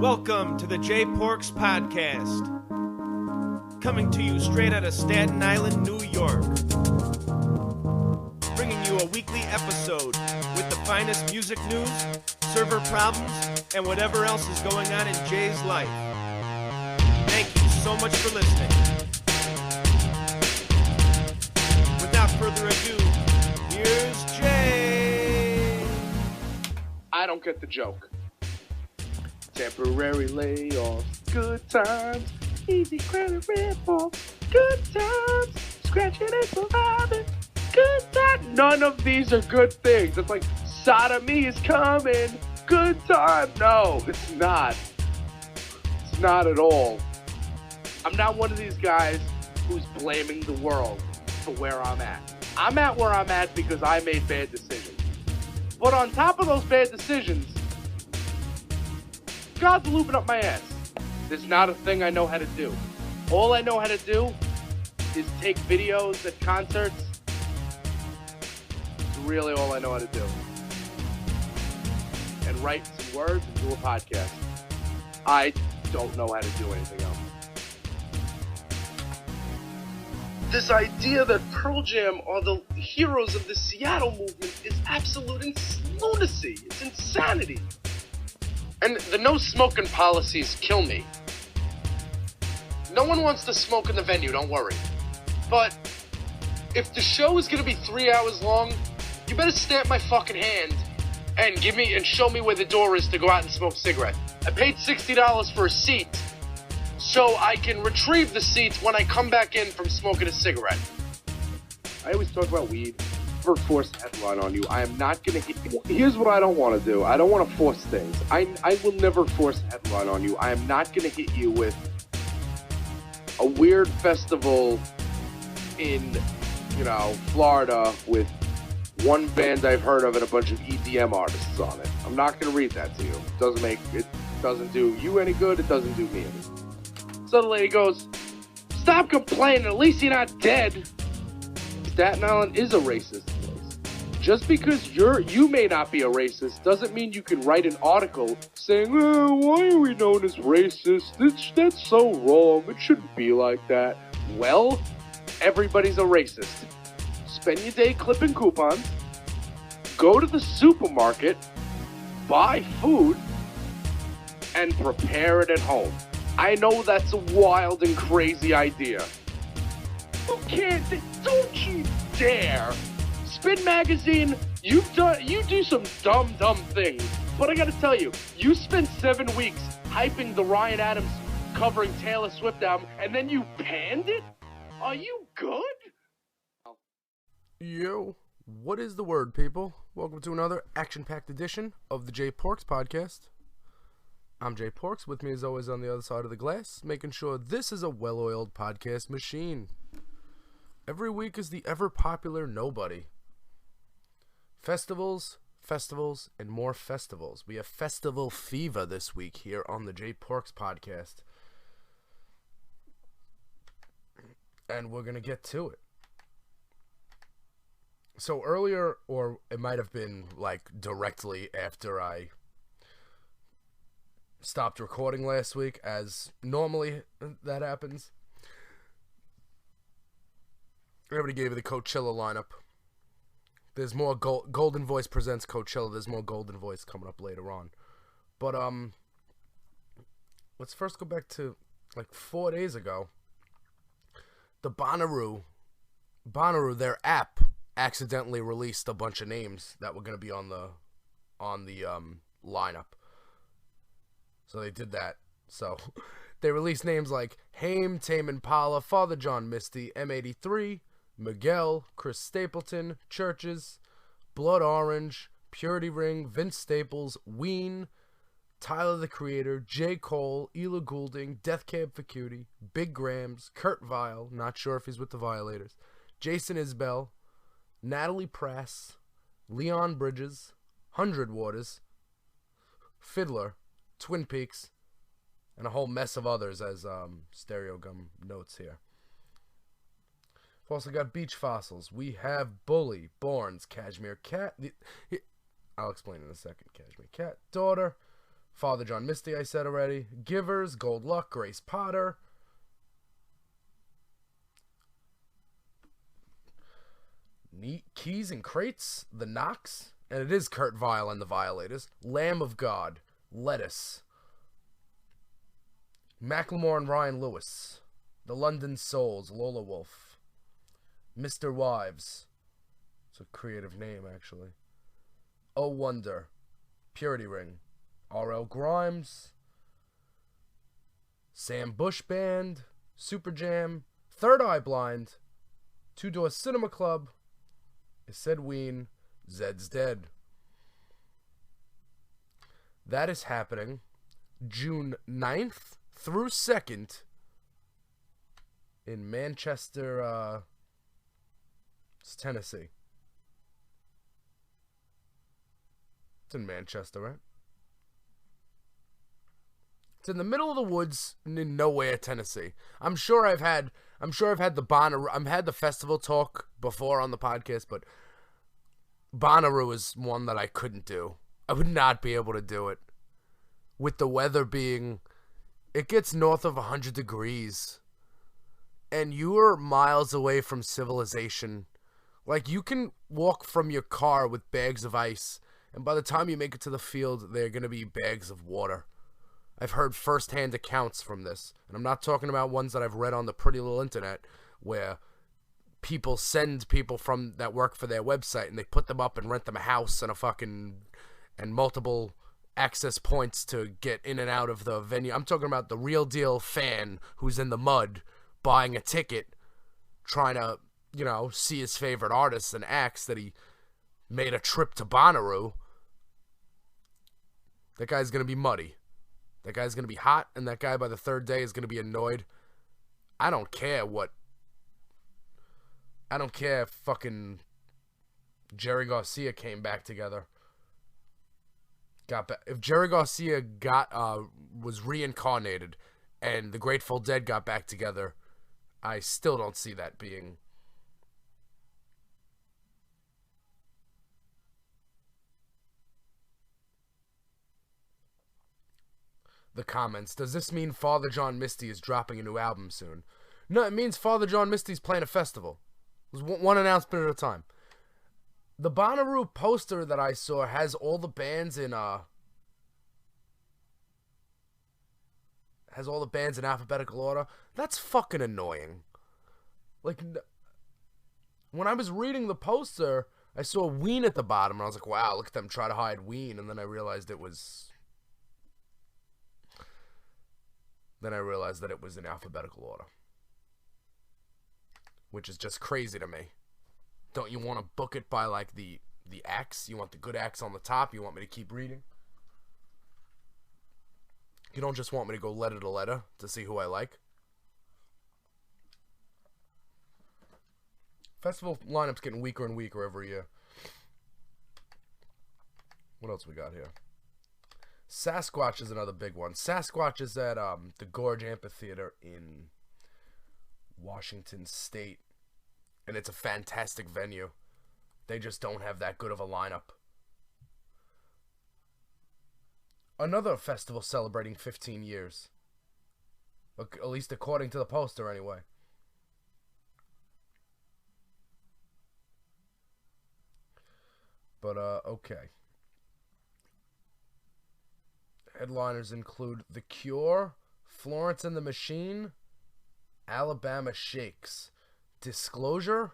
Welcome to the J Porks Podcast, coming to you straight out of Staten Island, New York. Bringing you a weekly episode with the finest music news, server problems, and whatever else is going on in Jay's life. Thank you so much for listening. Without further ado, here's Jay. I don't get the joke. Temporary layoffs, good times, easy credit report, good times, scratching and surviving, good times. None of these are good things. It's like sodomy is coming, good time. No, it's not. It's not at all. I'm not one of these guys who's blaming the world for where I'm at. I'm at where I'm at because I made bad decisions. But on top of those bad decisions, God's looping up my ass. There's not a thing I know how to do. All I know how to do is take videos at concerts. It's really all I know how to do. And write some words and do a podcast. I don't know how to do anything else. This idea that Pearl Jam are the heroes of the Seattle movement is absolute lunacy. It's insanity. And the no smoking policies kill me. No one wants to smoke in the venue, don't worry. But if the show is gonna be 3 hours long, you better stamp my fucking hand and show me where the door is to go out and smoke a cigarette. I paid $60 for a seat so I can retrieve the seat when I come back in from smoking a cigarette. I always talk about weed. Never force a headline on you. I am not going to hit you. Here's what I don't want to do. I don't want to force things. I will never force a headline on you. I am not going to hit you with a weird festival in, Florida with one band I've heard of and a bunch of EDM artists on it. I'm not going to read that to you. It doesn't do you any good. It doesn't do me any good. So the lady goes, "Stop complaining. At least you're not dead." Staten Island is a racist place. Just because you may not be a racist doesn't mean you can write an article saying, why are we known as racist? That's so wrong. It shouldn't be like that. Well, everybody's a racist. Spend your day clipping coupons, go to the supermarket, buy food, and prepare it at home. I know that's a wild and crazy idea. You can't, don't you dare. Spin Magazine, you do some dumb things. But I gotta tell you, you spent 7 weeks hyping the Ryan Adams covering Taylor Swift album, and then you panned it? Are you good? Yo, what is the word, people? Welcome to another action-packed edition of the J Porks Podcast. I'm J Porks. With me as always on the other side of the glass, making sure this is a well-oiled podcast machine. Every week is the ever-popular nobody. Festivals, and more festivals. We have festival fever this week here on the J Porks Podcast. And we're going to get to it. So earlier, or it might have been like directly after I stopped recording last week, as normally that happens, everybody gave you the Coachella lineup. There's more Golden Voice presents Coachella. There's more Golden Voice coming up later on. But let's first go back to like 4 days ago. The Bonnaroo, their app accidentally released a bunch of names that were going to be on the lineup. So they did that. So they released names like Haim, Tame Impala, Father John Misty, M83, Miguel, Chris Stapleton, Churches, Blood Orange, Purity Ring, Vince Staples, Ween, Tyler the Creator, J. Cole, Ela Goulding, Death Cab for Cutie, Big Grams, Kurt Vile, not sure if he's with the Violators, Jason Isbell, Natalie Prass, Leon Bridges, 100 Waters, Fiddler, Twin Peaks, and a whole mess of others, as Stereo Gum notes here. We've also got Beach Fossils. We have Bully, Borns, Cashmere Cat. I'll explain in a second. Cashmere Cat, Daughter, Father John Misty, I said already. Givers, Gold Luck, Grace Potter. Neat Keys and Crates, The Knox. And it is Kurt Vile and the Violators. Lamb of God, Lettuce. Macklemore and Ryan Lewis. The London Souls, Lola Wolf. Mr. Wives. It's a creative name, actually. Oh Wonder. Purity Ring. R.L. Grimes. Sam Bush Band. Super Jam. Third Eye Blind. Two Door Cinema Club. Ised Ween. Zed's Dead. That is happening June 9th through 2nd in Manchester, it's Tennessee. It's in Manchester, right? It's in the middle of the woods in nowhere, Tennessee. I'm sure I've had the Bonnaroo. I've had the festival talk before on the podcast, but Bonnaroo is one that I couldn't do. I would not be able to do it. With the weather being, it gets north of 100 degrees. And you are miles away from civilization. Like, you can walk from your car with bags of ice, and by the time you make it to the field, they're going to be bags of water. I've heard first-hand accounts from this. And I'm not talking about ones that I've read on the pretty little internet, where people send people from that work for their website and they put them up and rent them a house and multiple access points to get in and out of the venue. I'm talking about the real deal fan who's in the mud buying a ticket, trying to, see his favorite artists and acts that he made a trip to Bonnaroo. That guy's going to be muddy. That guy's going to be hot, and that guy by the third day is going to be annoyed. I don't care if fucking Jerry Garcia came back together. If Jerry Garcia was reincarnated and the Grateful Dead got back together, I still don't see that being. The comments. Does this mean Father John Misty is dropping a new album soon? No, it means Father John Misty's playing a festival. It was one announcement at a time. The Bonnaroo poster that I saw has all the bands in alphabetical order. That's fucking annoying. Like, when I was reading the poster, I saw Ween at the bottom, and I was like, wow, look at them try to hide Ween, and then I realized it was in alphabetical order. Which is just crazy to me. Don't you want to book it by, like, the acts? You want the good acts on the top? You want me to keep reading? You don't just want me to go letter to letter to see who I like? Festival lineup's getting weaker and weaker every year. What else we got here? Sasquatch is another big one. Sasquatch is at the Gorge Amphitheater in Washington State. And it's a fantastic venue. They just don't have that good of a lineup. Another festival celebrating 15 years. At least according to the poster, anyway. But, okay. Headliners include The Cure, Florence and the Machine, Alabama Shakes, Disclosure,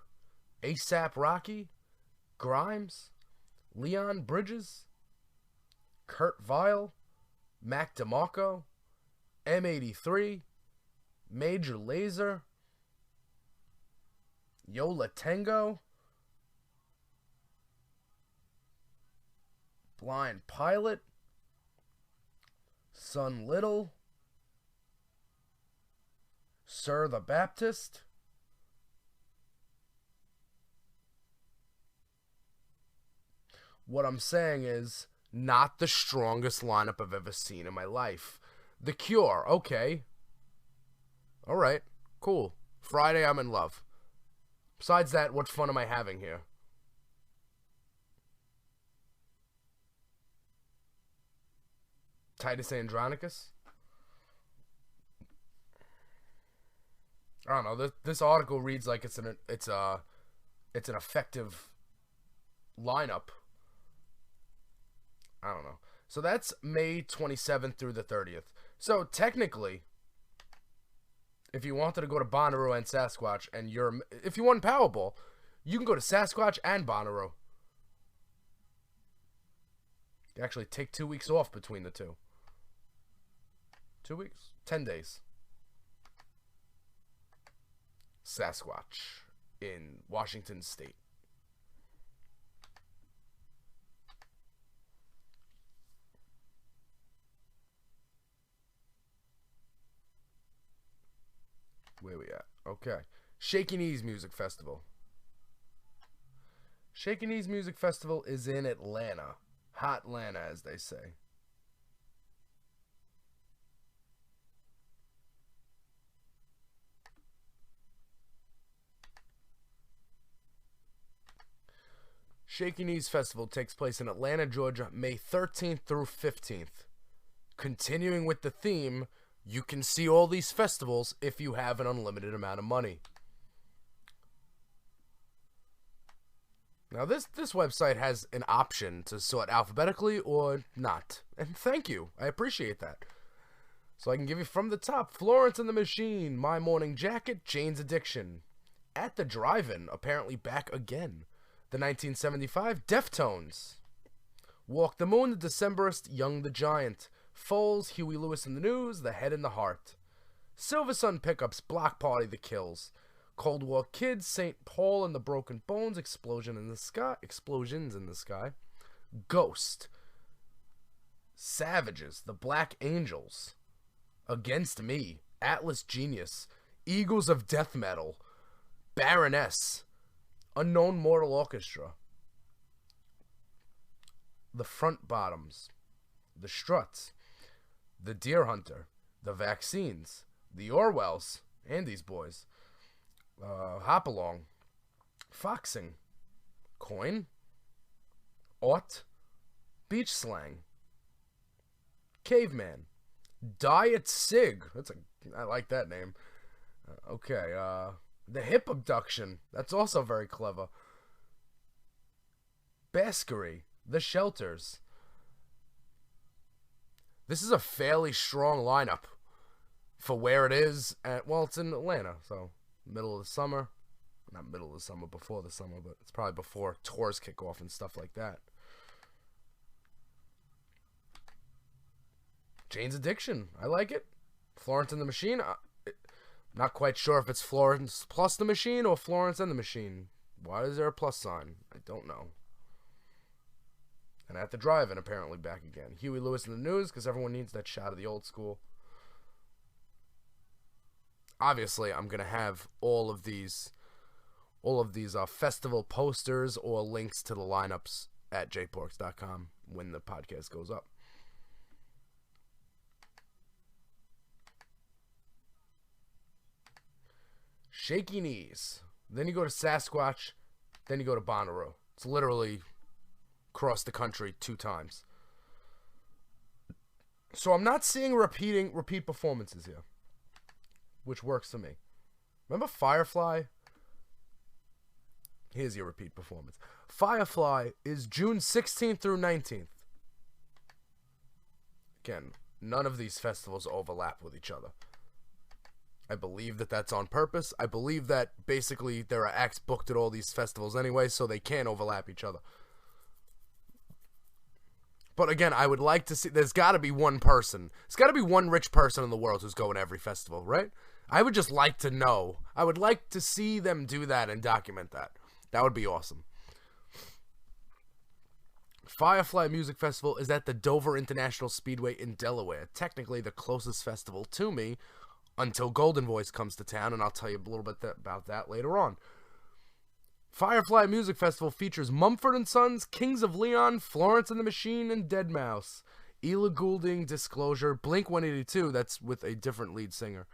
A$AP Rocky, Grimes, Leon Bridges, Kurt Vile, Mac DeMarco, M83, Major Lazer, Yola Tango, Blind Pilot, Son Little, Sir the Baptist, what I'm saying is, not the strongest lineup I've ever seen in my life. The Cure, okay. Alright, cool. Friday, I'm in love. Besides that, what fun am I having here? Titus Andronicus. I don't know. This article reads like it's an effective lineup. I don't know. So that's May 27th through the 30th. So technically, if you wanted to go to Bonnaroo and Sasquatch, and if you won Powerball, you can go to Sasquatch and Bonnaroo. You actually take 2 weeks off between the two. 2 weeks? 10 days. Sasquatch in Washington State. Where we at? Okay. Shaky Knees Music Festival. Shaky Knees Music Festival is in Atlanta. Hot Atlanta, as they say. Shaky Knees Festival takes place in Atlanta, Georgia, May 13th through 15th. Continuing with the theme, you can see all these festivals if you have an unlimited amount of money. Now, this website has an option to sort alphabetically or not. And thank you. I appreciate that. So I can give you from the top: Florence and the Machine, My Morning Jacket, Jane's Addiction. At the Drive-In, apparently back again. The 1975 Deftones. Walk the Moon, The Decemberists, Young the Giant. Foles, Huey Lewis and the News, The Head and the Heart. Silver Sun Pickups, Block Party, The Kills. Cold War Kids, St. Paul and the Broken Bones, Explosions in the Sky. Ghost. Savages, The Black Angels. Against Me, Atlas Genius. Eagles of Death Metal. Baroness. Unknown Mortal Orchestra. The Front Bottoms. The Struts. The Deer Hunter. The Vaccines. The Orwells. Andy's Boys. Hopalong. Foxing. Coin. Ought. Beach Slang. Caveman. Diet Sig. I like that name. Okay, The Hip Abduction. That's also very clever. Baskery. The Shelters. This is a fairly strong lineup for where it is. Well, it's in Atlanta, so middle of the summer. Not middle of the summer, before the summer, but it's probably before tours kick off and stuff like that. Jane's Addiction. I like it. Florence and the Machine. Not quite sure if it's Florence plus the Machine or Florence and the Machine. Why is there a plus sign? I don't know. And At the Drive-In, apparently back again. Huey Lewis in the News, because everyone needs that shot of the old school. Obviously, I'm going to have all of these festival posters or links to the lineups at jporks.com when the podcast goes up. Shaky Knees. Then you go to Sasquatch. Then you go to Bonnaroo. It's literally across the country 2 times. So I'm not seeing repeat performances here, which works for me. Remember Firefly? Here's your repeat performance. Firefly is June 16th through 19th. Again, none of these festivals overlap with each other. I believe that that's on purpose. I believe that basically there are acts booked at all these festivals anyway, so they can't overlap each other. But again, I would like to see, there's got to be one person. There's got to be one rich person in the world who's going to every festival, right? I would just like to know. I would like to see them do that and document that. That would be awesome. Firefly Music Festival is at the Dover International Speedway in Delaware. Technically the closest festival to me until Golden Voice comes to town, and I'll tell you a little bit about that later on. Firefly Music Festival features Mumford & Sons, Kings of Leon, Florence and the Machine, and Deadmau5. Ela Goulding, Disclosure, Blink-182, that's with a different lead singer.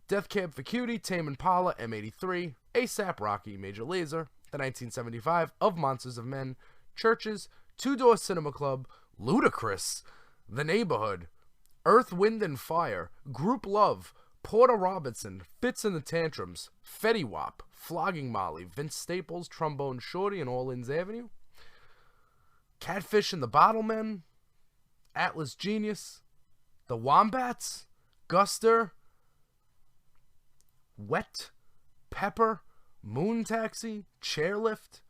Death Cab for Cutie, Tame Impala, M83, A$AP Rocky, Major Lazer, the 1975 Of Monsters of Men, Churches, Two Door Cinema Club, Ludacris, The Neighborhood, Earth, Wind, and Fire, Group Love, Porter Robinson, Fits and the Tantrums, Fetty Wap, Flogging Molly, Vince Staples, Trombone Shorty, and All Inns Avenue, Catfish and the Bottlemen, Atlas Genius, The Wombats, Guster, Wet, Pepper, Moon Taxi, Chairlift,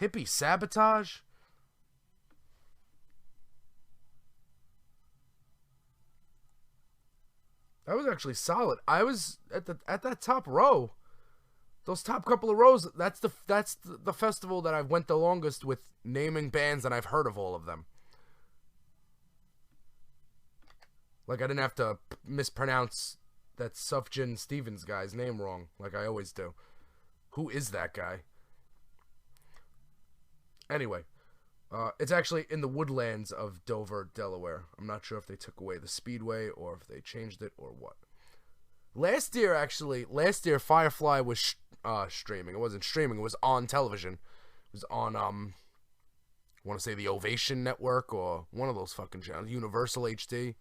Hippie Sabotage, that was actually solid. I was at that top row. Those top couple of rows, that's the festival that I've went the longest with naming bands, and I've heard of all of them. Like, I didn't have to mispronounce that Sufjan Stevens guy's name wrong, like I always do. Who is that guy? Anyway, it's actually in the woodlands of Dover, Delaware. I'm not sure if they took away the speedway or if they changed it or what. Last year, Firefly was streaming. It wasn't streaming. It was on television. It was on, I want to say the Ovation Network or one of those fucking channels. Universal HD.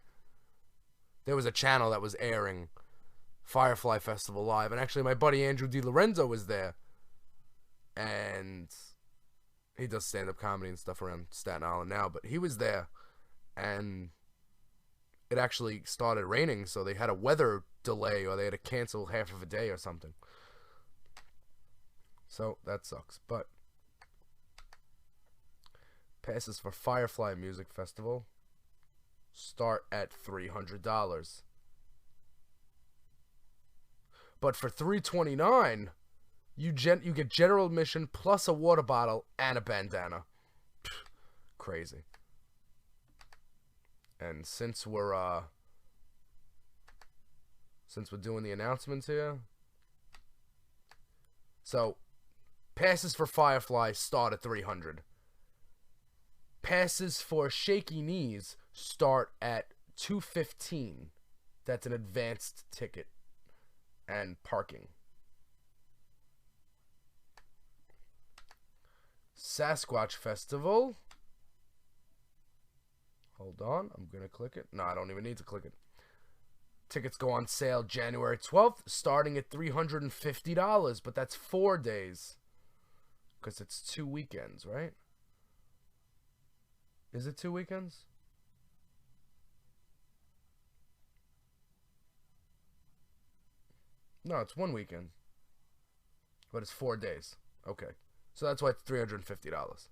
There was a channel that was airing Firefly Festival live. And actually, my buddy Andrew DiLorenzo was there. And he does stand-up comedy and stuff around Staten Island now. But he was there. And it actually started raining. So they had a weather delay, or they had to cancel half of a day or something. So that sucks. But passes for Firefly Music Festival start at $300. But for $329, you get general admission plus a water bottle and a bandana. Pfft, crazy. And since we're doing the announcements here, so passes for Firefly start at $300. Passes for Shaky Knees start at $215. That's an advanced ticket and parking. Sasquatch Festival. Hold on, I'm gonna click it. No, I don't even need to click it. Tickets go on sale January 12th, starting at $350, but that's 4 days. Because it's 2 weekends, right? Is it 2 weekends? No, it's 1 weekend. But it's 4 days. Okay. So that's why it's $350.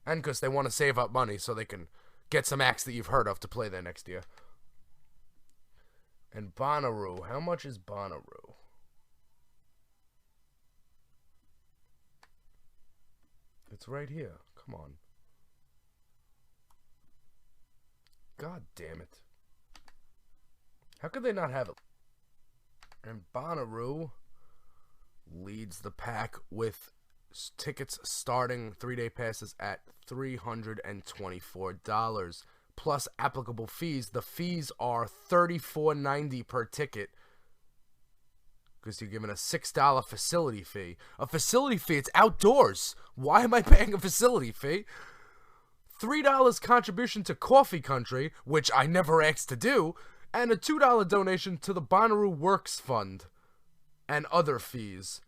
And because they want to save up money so they can get some acts that you've heard of to play there next year. And Bonnaroo. How much is Bonnaroo? It's right here. Come on. God damn it. How could they not have it? And Bonnaroo leads the pack with tickets starting 3-day passes at $324 plus applicable fees. The fees are $34.90 per ticket because you're given a $6 facility fee. A facility fee, it's outdoors. Why am I paying a facility fee? $3 contribution to Coffee Country, which I never asked to do, and a $2 donation to the Bonnaroo Works Fund and other fees.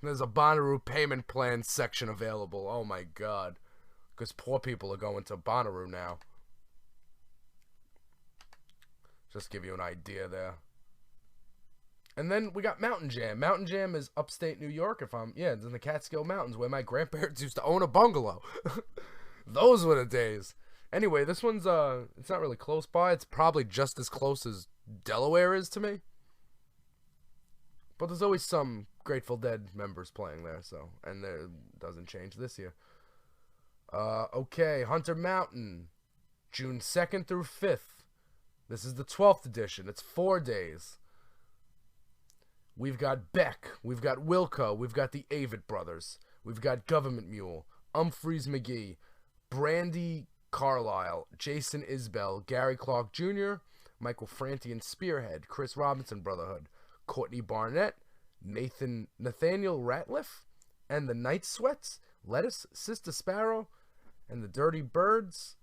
There's a Bonnaroo payment plan section available. Oh my god. Because poor people are going to Bonnaroo now. Just give you an idea there. And then we got Mountain Jam. Mountain Jam is upstate New York. It's in the Catskill Mountains where my grandparents used to own a bungalow. Those were the days. Anyway, this one's it's not really close by. It's probably just as close as Delaware is to me. But there's always some Grateful Dead members playing there, so, and it doesn't change this year. Okay, Hunter Mountain, June 2nd through 5th. This is the 12th edition. It's 4 days. We've got Beck, we've got Wilco, we've got the Avett Brothers, we've got Government Mule, Humphreys McGee, Brandy Carlisle, Jason Isbell, Gary Clark Jr., Michael Franti and Spearhead, Chris Robinson Brotherhood, Courtney Barnett, Nathaniel Ratliff, and the Night Sweats, Lettuce, Sister Sparrow, and the Dirty Birds,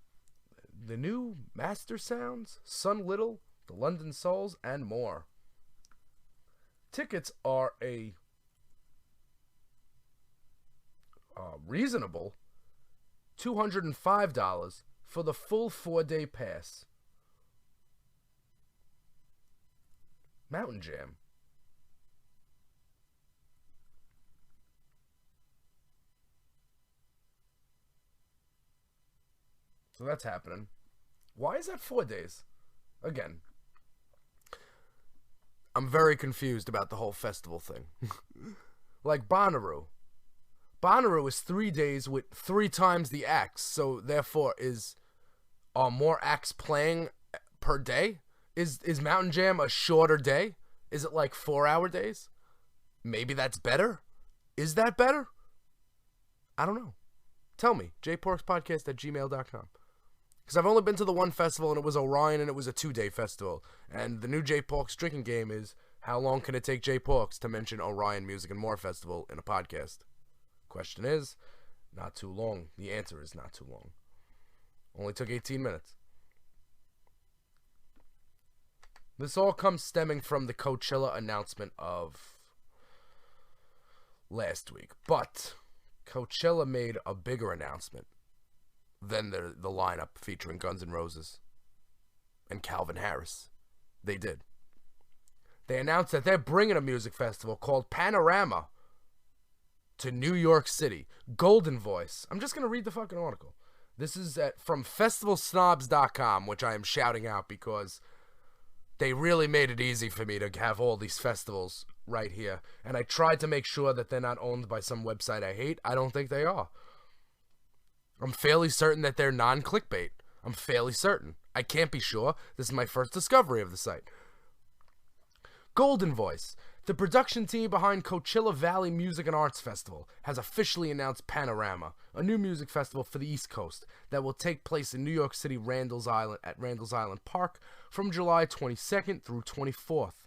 the new Master Sounds, Sun Little, the London Souls, and more. Tickets are a reasonable $205 for the full 4-day pass. Mountain Jam. So that's happening. Why is that 4 days? Again, I'm very confused about the whole festival thing. Like Bonnaroo. Bonnaroo is 3 days with 3 times the acts, so therefore are more acts playing per day? Is Mountain Jam a shorter day? Is it like 4-hour days? Maybe that's better? Is that better? I don't know. Tell me, jporkspodcast@gmail.com. Because I've only been to the one festival, and it was Orion, and it was a 2-day festival. And the new J Porks drinking game is, how long can it take J Porks to mention Orion Music and More Festival in a podcast? Question is, not too long. The answer is not too long. Only took 18 minutes. This all comes stemming from the Coachella announcement of last week. But Coachella made a bigger announcement than the lineup featuring Guns N' Roses and Calvin Harris. They did. They announced that they're bringing a music festival called Panorama to New York City. Golden Voice. I'm just going to read the fucking article. This is from festivalsnobs.com, which I am shouting out because they really made it easy for me to have all these festivals right here. And I tried to make sure that they're not owned by some website I hate. I don't think they are. I'm fairly certain that they're non-clickbait. I'm fairly certain. I can't be sure. This is my first discovery of the site. Golden Voice. The production team behind Coachella Valley Music and Arts Festival has officially announced Panorama, a new music festival for the East Coast that will take place in New York City, Randall's Island Park from July 22nd through 24th.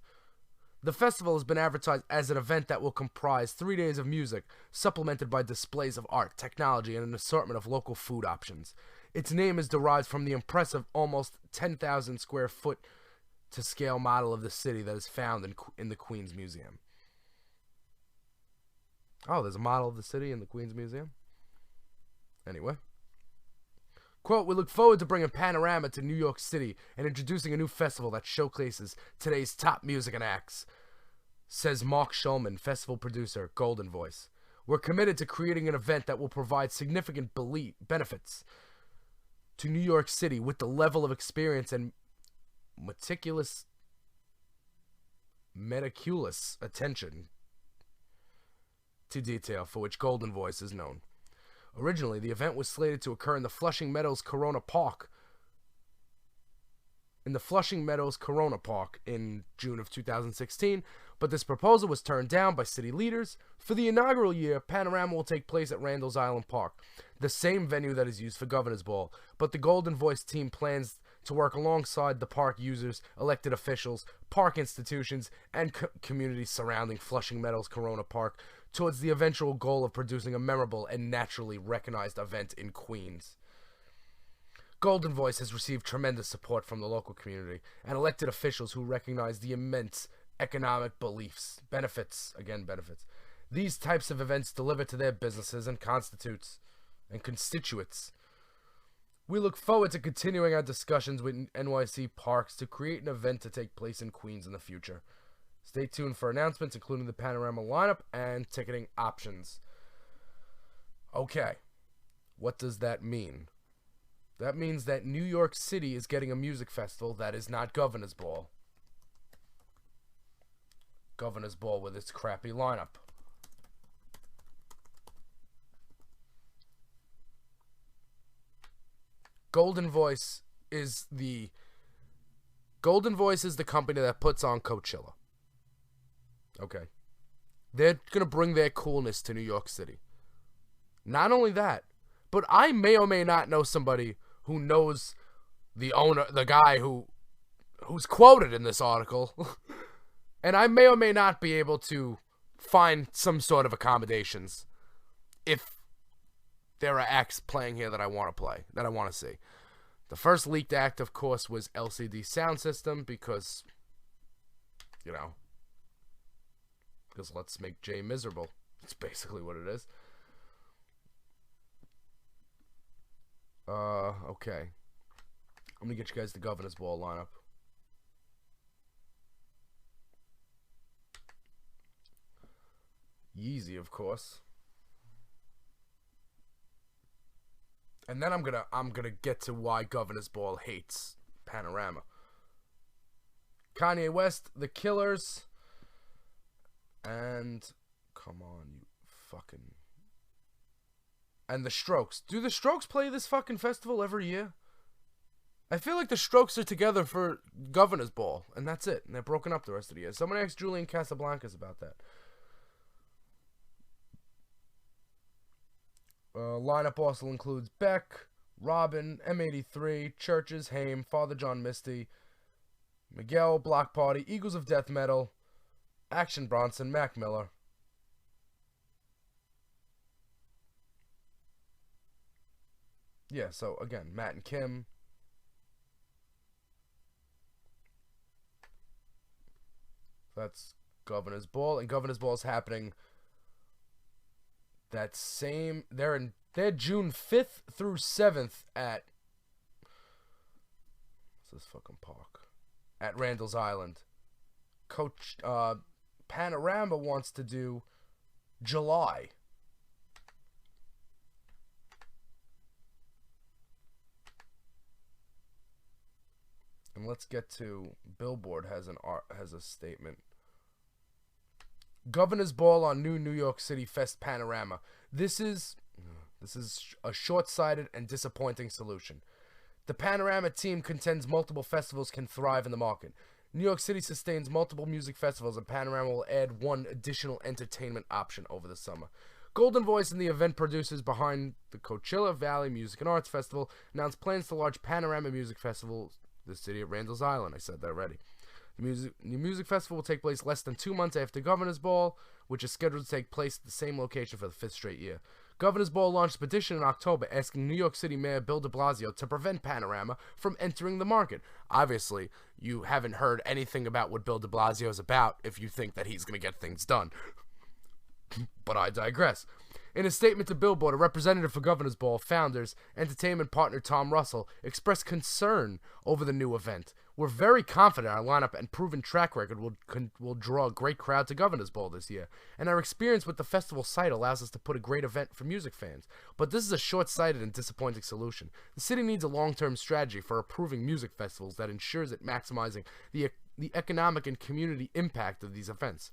The festival has been advertised as an event that will comprise 3 days of music, supplemented by displays of art, technology, and an assortment of local food options. Its name is derived from the impressive, almost 10,000 square foot to scale model of the city that is found in the Queens Museum. Oh, there's a model of the city in the Queens Museum? Anyway. Quote, we look forward to bringing Panorama to New York City and introducing a new festival that showcases today's top music and acts, says Mark Schulman, festival producer, Golden Voice. We're committed to creating an event that will provide significant benefits to New York City with the level of experience and meticulous attention to detail for which Golden Voice is known. Originally, the event was slated to occur in the Flushing Meadows Corona Park in June of 2016, but this proposal was turned down by city leaders. For the inaugural year, Panorama will take place at Randall's Island Park, the same venue that is used for Governor's Ball, but the Golden Voice team plans to work alongside the park users, elected officials, park institutions, and communities surrounding Flushing Meadows Corona Park towards the eventual goal of producing a memorable and naturally recognized event in Queens. Golden Voice has received tremendous support from the local community and elected officials who recognize the immense economic benefits. These types of events deliver to their businesses and constituents. We look forward to continuing our discussions with NYC Parks to create an event to take place in Queens in the future. Stay tuned for announcements, including the Panorama lineup and ticketing options. Okay, what does that mean? That means that New York City is getting a music festival that is not Governor's Ball. Governor's Ball with its crappy lineup. Golden Voice is the company that puts on Coachella. Okay. They're going to bring their coolness to New York City. Not only that, but I may or may not know somebody who knows the owner, the guy who's quoted in this article. And I may or may not be able to find some sort of accommodations if there are acts playing here that I want to play, that I want to see. The first leaked act, of course, was LCD Sound System because, because let's make Jay miserable. That's basically what it is. Okay. I'm gonna get you guys the Governor's Ball lineup. Yeezy, of course. And then I'm gonna get to why Governor's Ball hates Panorama. Kanye West, The Killers, and come on, you fucking. And The Strokes. Do The Strokes play this fucking festival every year? I feel like The Strokes are together for Governor's Ball, and that's it. And they're broken up the rest of the year. Someone asked Julian Casablancas about that. Lineup also includes Beck, Robin, M83, Churches, Haim, Father John Misty, Miguel, Block Party, Eagles of Death Metal, Action Bronson, Mac Miller. Yeah, so again, Matt and Kim. That's Governor's Ball, and Governor's Ball is happening that same. They're June 5th through 7th at what's this fucking park? At Randall's Island. Coach Panorama wants to do July. And let's get to Billboard has a statement. Governor's Ball on New York City Fest Panorama. This is a short-sighted and disappointing solution. The Panorama team contends multiple festivals can thrive in the market. New York City sustains multiple music festivals, and Panorama will add one additional entertainment option over the summer. Golden Voice and the event producers behind the Coachella Valley Music and Arts Festival announced plans to launch Panorama Music Festival the city of Randall's Island. I said that already. The music festival will take place less than 2 months after Governor's Ball, which is scheduled to take place at the same location for the 5th straight year. Governor's Ball launched a petition in October asking New York City Mayor Bill de Blasio to prevent Panorama from entering the market. Obviously, you haven't heard anything about what Bill de Blasio is about if you think that he's going to get things done. But I digress. In a statement to Billboard, a representative for Governor's Ball founders, entertainment partner Tom Russell, expressed concern over the new event. We're very confident our lineup and proven track record will draw a great crowd to Governor's Ball this year, and our experience with the festival site allows us to put a great event for music fans. But this is a short-sighted and disappointing solution. The city needs a long-term strategy for approving music festivals that ensures it maximizing the economic and community impact of these events.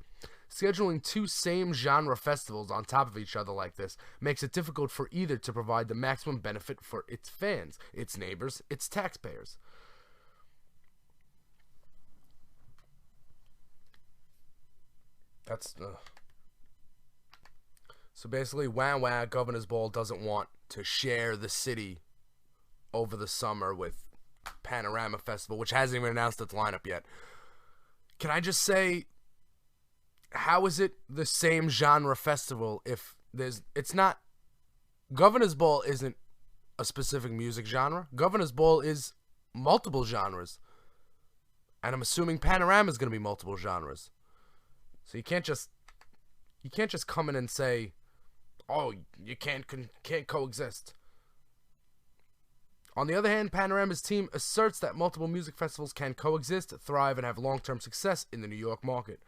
Scheduling two same-genre festivals on top of each other like this makes it difficult for either to provide the maximum benefit for its fans, its neighbors, its taxpayers. That's so basically, Wah Governor's Ball doesn't want to share the city over the summer with Panorama Festival, which hasn't even announced its lineup yet. Can I just say, how is it the same genre festival if it's not? Governor's Ball isn't a specific music genre. Governor's Ball is multiple genres, and I'm assuming Panorama is going to be multiple genres. So you can't just come in and say, "Oh, you can't coexist." On the other hand, Panorama's team asserts that multiple music festivals can coexist, thrive, and have long-term success in the New York market.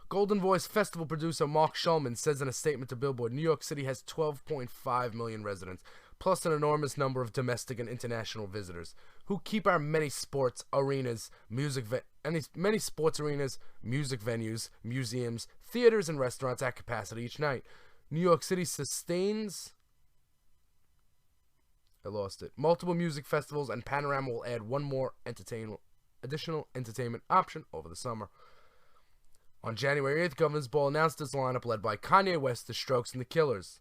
Golden Voice festival producer Mark Schulman says in a statement to Billboard, New York City has 12.5 million residents, plus an enormous number of domestic and international visitors, who keep our many sports arenas, music venues, museums, theaters, and restaurants at capacity each night. New York City sustains... I lost it. Multiple music festivals, and Panorama will add one more additional entertainment option over the summer. On January 8th, Governor's Ball announced its lineup led by Kanye West, The Strokes, and The Killers.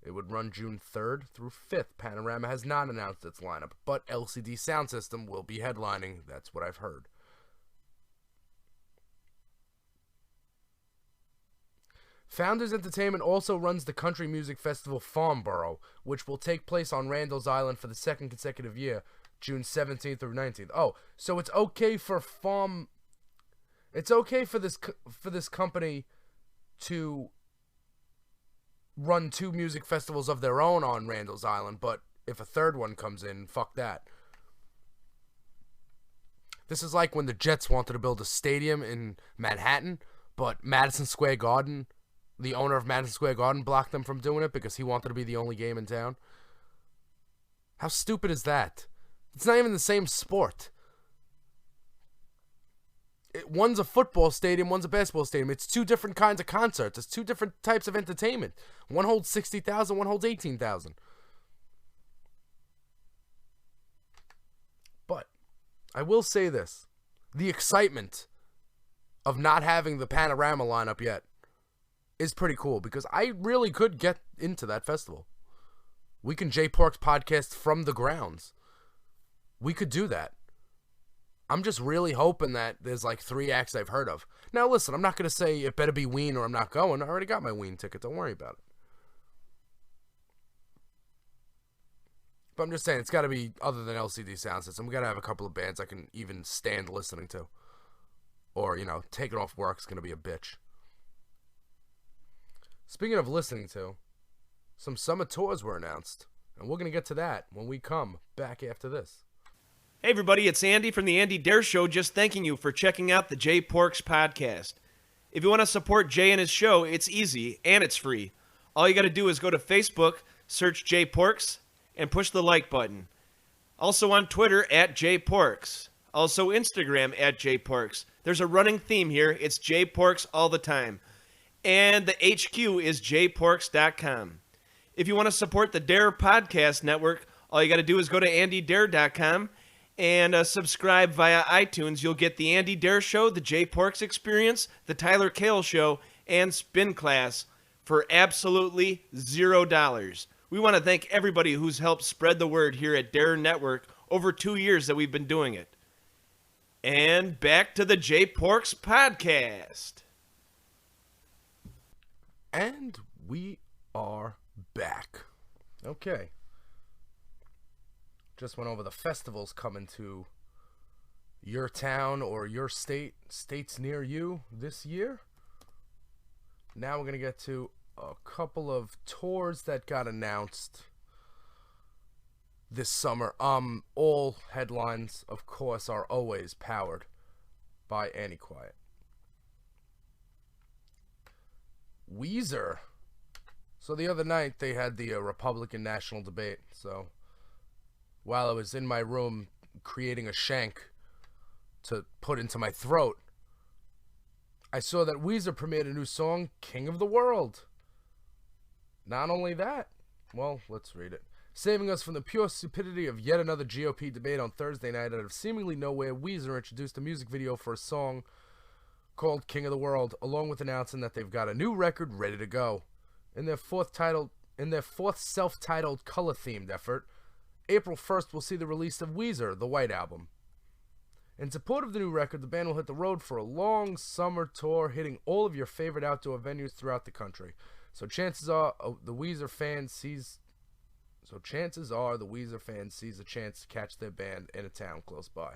It would run June 3rd through 5th. Panorama has not announced its lineup, but LCD Sound System will be headlining. That's what I've heard. Founders Entertainment also runs the country music festival Farnborough, which will take place on Randall's Island for the second consecutive year. June 17th through 19th. Oh, so it's okay for It's okay for this company to run 2 music festivals of their own on Randall's Island, but if a third one comes in, fuck that. This is like when the Jets wanted to build a stadium in Manhattan, but Madison Square Garden, the owner of Madison Square Garden, blocked them from doing it because he wanted to be the only game in town. How stupid is that? It's not even the same sport. One's a football stadium, one's a basketball stadium. It's 2 different kinds of concerts. It's 2 different types of entertainment. One holds 60,000, one holds 18,000. But I will say this. The excitement of not having the Panorama lineup yet is pretty cool because I really could get into that festival. We can J-Parks podcast from the grounds. We could do that. I'm just really hoping that there's like 3 acts I've heard of. Now listen, I'm not going to say it better be Ween or I'm not going. I already got my Ween ticket. Don't worry about it. But I'm just saying, it's got to be other than LCD Sound System. We got to have a couple of bands I can even stand listening to. Or, taking off work is going to be a bitch. Speaking of listening to, some summer tours were announced. And we're going to get to that when we come back after this. Hey everybody, it's Andy from the Andy Dare Show, just thanking you for checking out the Jay Porks podcast. If you want to support Jay and his show, it's easy and it's free. All you got to do is go to Facebook, search Jay Porks, and push the like button. Also on Twitter at Jay Porks. Also Instagram at Jay Porks. There's a running theme here. It's Jay Porks all the time. And the HQ is jporks.com. If you want to support the Dare Podcast Network, all you got to do is go to andydare.com and subscribe via iTunes. You'll get the Andy Dare Show, the Jay Porks Experience, the Tyler Kale Show, and Spin Class for absolutely $0. We want to thank everybody who's helped spread the word here at Dare Network over 2 years that we've been doing it. And back to the Jay Porks podcast. And we are back. Okay. Just went over the festivals coming to your town or your states near you this year. Now we're going to get to a couple of tours that got announced this summer. All headlines, of course, are always powered by Annie Quiet. Weezer. So the other night they had the Republican national debate. So while I was in my room creating a shank to put into my throat, I saw that Weezer premiered a new song, King of the World. Not only that, well, let's read it. Saving us from the pure stupidity of yet another GOP debate on Thursday night, out of seemingly nowhere, Weezer introduced a music video for a song called King of the World, along with announcing that they've got a new record ready to go. In their fourth self-titled color-themed effort, April 1st will see the release of Weezer, the White Album. In support of the new record, the band will hit the road for a long summer tour, hitting all of your favorite outdoor venues throughout the country. So chances are the Weezer fan sees a chance to catch their band in a town close by.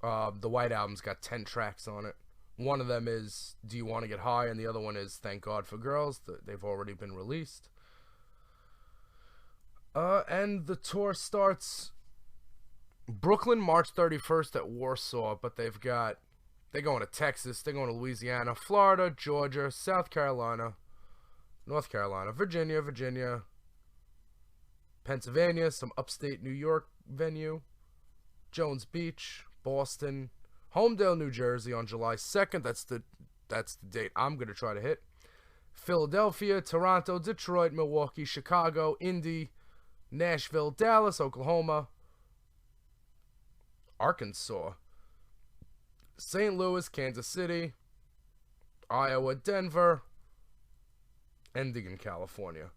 The White Album's got 10 tracks on it. One of them is Do You Want to Get High, and the other one is Thank God for Girls. They've already been released. And the tour starts Brooklyn, March 31st at Warsaw, but they're going to Texas, they're going to Louisiana, Florida, Georgia, South Carolina, North Carolina, Virginia, Pennsylvania, some upstate New York venue, Jones Beach, Boston, Homedale, New Jersey on July 2nd. That's the date I'm going to try to hit. Philadelphia, Toronto, Detroit, Milwaukee, Chicago, Indy, Nashville, Dallas, Oklahoma, Arkansas, St. Louis, Kansas City, Iowa, Denver, ending in California.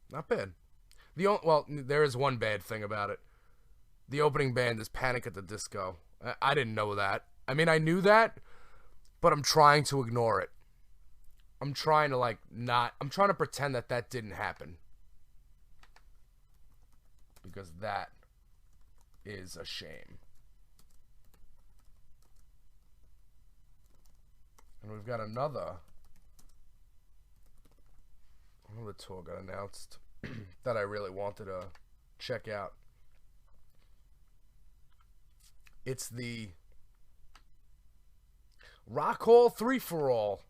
Not bad. There is one bad thing about it. The opening band is Panic at the Disco. I didn't know that. I mean, I knew that, but I'm trying to ignore it. I'm trying to like not. I'm trying to pretend that that didn't happen. Because that is a shame. And we've got another tour got announced that I really wanted to check out. It's the Rock Hall 3-for-All,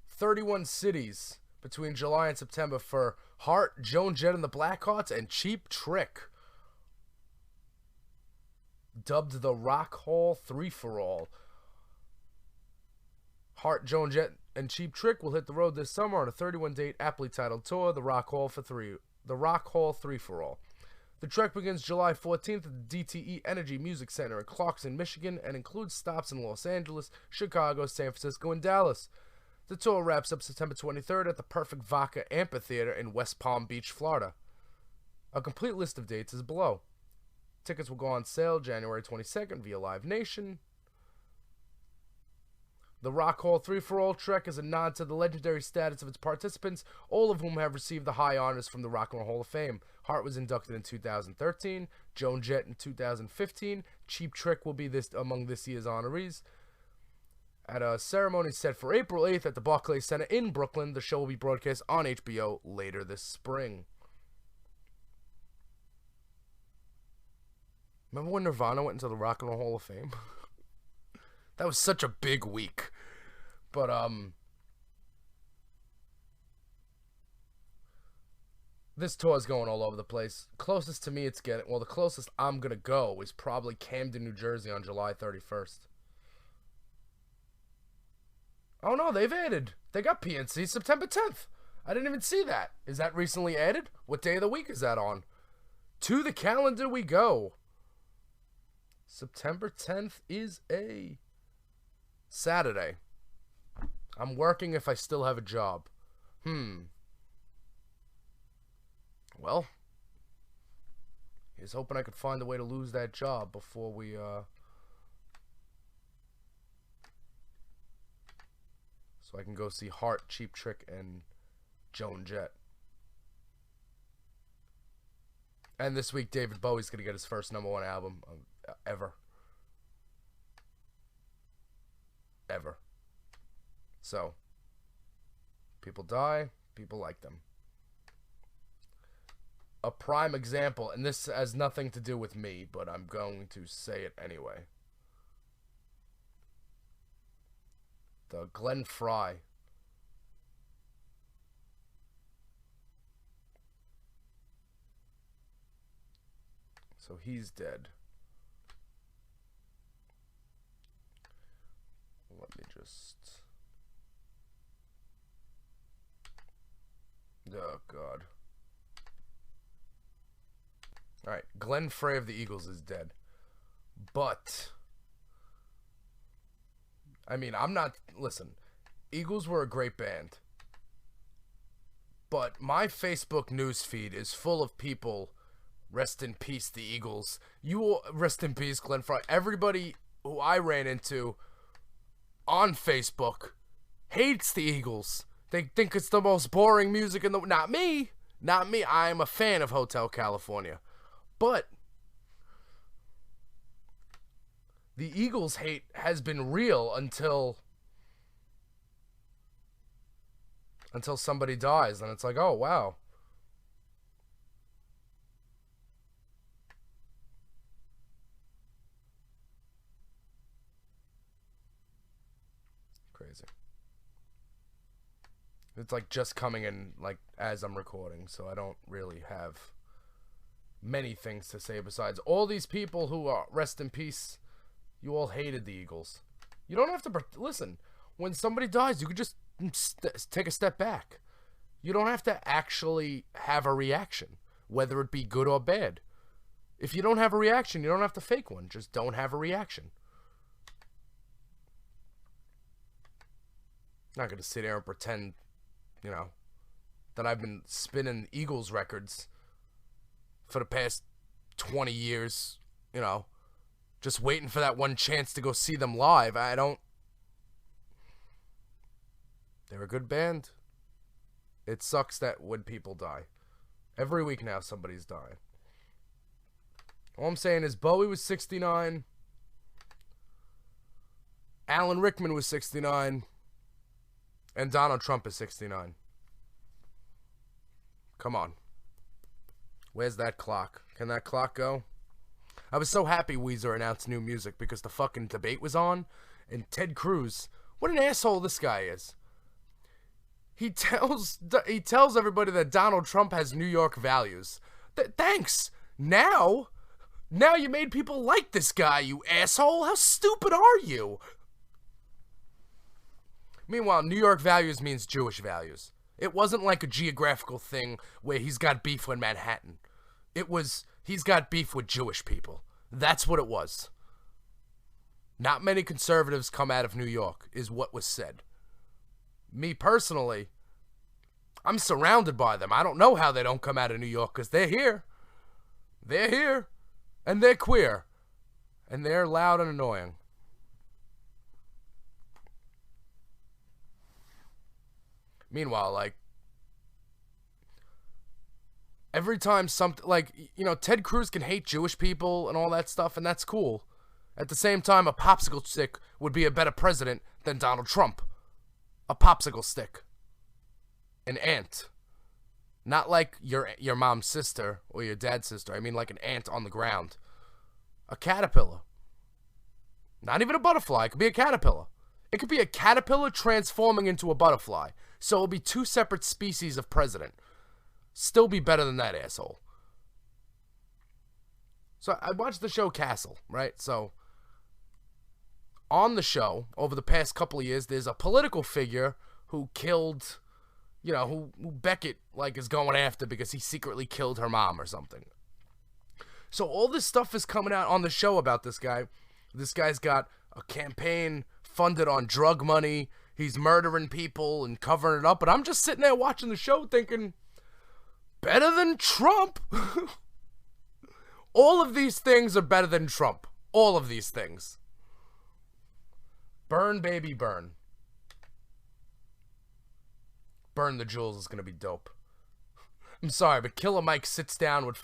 31 cities between July and September for Heart, Joan Jett and the Blackhearts, and Cheap Trick. Dubbed the Rock Hall 3-for-All. Heart, Joan Jett, and Cheap Trick will hit the road this summer on a 31-date, aptly titled tour, the Rock Hall 3-for-All. The trek begins July 14th at the DTE Energy Music Center in Clarkson, Michigan, and includes stops in Los Angeles, Chicago, San Francisco, and Dallas. The tour wraps up September 23rd at the Perfect Vodka Amphitheater in West Palm Beach, Florida. A complete list of dates is below. Tickets will go on sale January 22nd via Live Nation. The Rock Hall 3-for-All trek is a nod to the legendary status of its participants, all of whom have received the high honors from the Rock and Roll Hall of Fame. Hart was inducted in 2013, Joan Jett in 2015, Cheap Trick will be among this year's honorees. At a ceremony set for April 8th at the Barclays Center in Brooklyn, the show will be broadcast on HBO later this spring. Remember when Nirvana went into the Rock and Roll Hall of Fame? That was such a big week. But, this tour is going all over the place. Closest to me it's getting, well, the closest I'm going to go is probably Camden, New Jersey on July 31st. Oh, no, they've added. They got PNC September 10th. I didn't even see that. Is that recently added? What day of the week is that on? To the calendar we go. September 10th is a Saturday. I'm working if I still have a job. Well, here's hoping I could find a way to lose that job before we, so I can go see Heart, Cheap Trick, and Joan Jett. And this week, David Bowie's going to get his first #1 album ever. Ever. So, people die, people like them. A prime example, and this has nothing to do with me, but I'm going to say it anyway. The Glenn Frey. So he's dead. Let me just... Oh, God. Alright, Glenn Frey of the Eagles is dead. But... I mean, I'm not... Listen, Eagles were a great band. But my Facebook newsfeed is full of people... Rest in peace, the Eagles. You will... Rest in peace, Glenn Frey. Everybody who I ran into... on Facebook hates the Eagles. They think it's the most boring music in the... Not me. Not me. I'm a fan of Hotel California. But the Eagles hate has been real until somebody dies. And it's like, oh, wow. Crazy. It's like just coming in like as I'm recording, so I don't really have many things to say besides all these people who are rest in peace. You all hated the Eagles. You don't have to listen. When somebody dies, you could just take a step back. You don't have to actually have a reaction, whether it be good or bad. If you don't have a reaction, you don't have to fake one. Just don't have a reaction. Not going to sit there and pretend, you know, that I've been spinning Eagles records for the past 20 years, you know, just waiting for that one chance to go see them live. I don't They're a good band. It sucks that when people die. Every week now, somebody's dying. All I'm saying is Bowie was 69. Alan Rickman was 69. And Donald Trump is 69. Come on. Where's that clock? Can that clock go? I was so happy Weezer announced new music because the fucking debate was on. And Ted Cruz, what an asshole this guy is. He tells everybody that Donald Trump has New York values. Thanks. Now you made people like this guy, you asshole. How stupid are you? Meanwhile, New York values means Jewish values. It wasn't like a geographical thing where he's got beef with Manhattan. It was, he's got beef with Jewish people. That's what it was. Not many conservatives come out of New York, is what was said. Me personally, I'm surrounded by them. I don't know how they don't come out of New York, because they're here. They're here. And they're queer. And they're loud and annoying. Meanwhile, like, every time something, like, you know, Ted Cruz can hate Jewish people and all that stuff, and that's cool. At the same time, a popsicle stick would be a better president than Donald Trump. A popsicle stick. An ant. Not like your mom's sister or your dad's sister. I mean like an ant on the ground. A caterpillar. Not even a butterfly. It could be a caterpillar. It could be a caterpillar transforming into a butterfly. So it'll be two separate species of president. Still be better than that asshole. So I watched the show Castle, right? So on the show, over the past couple of years, there's a political figure who killed, you know, who Beckett, like, is going after because he secretly killed her mom or something. So all this stuff is coming out on the show about this guy. This guy's got a campaign funded on drug money. He's murdering people and covering it up. But I'm just sitting there watching the show thinking, better than Trump. All of these things are better than Trump. All of these things. Burn, baby, burn. Burn the Jewels is going to be dope. I'm sorry, but Killer Mike sits down with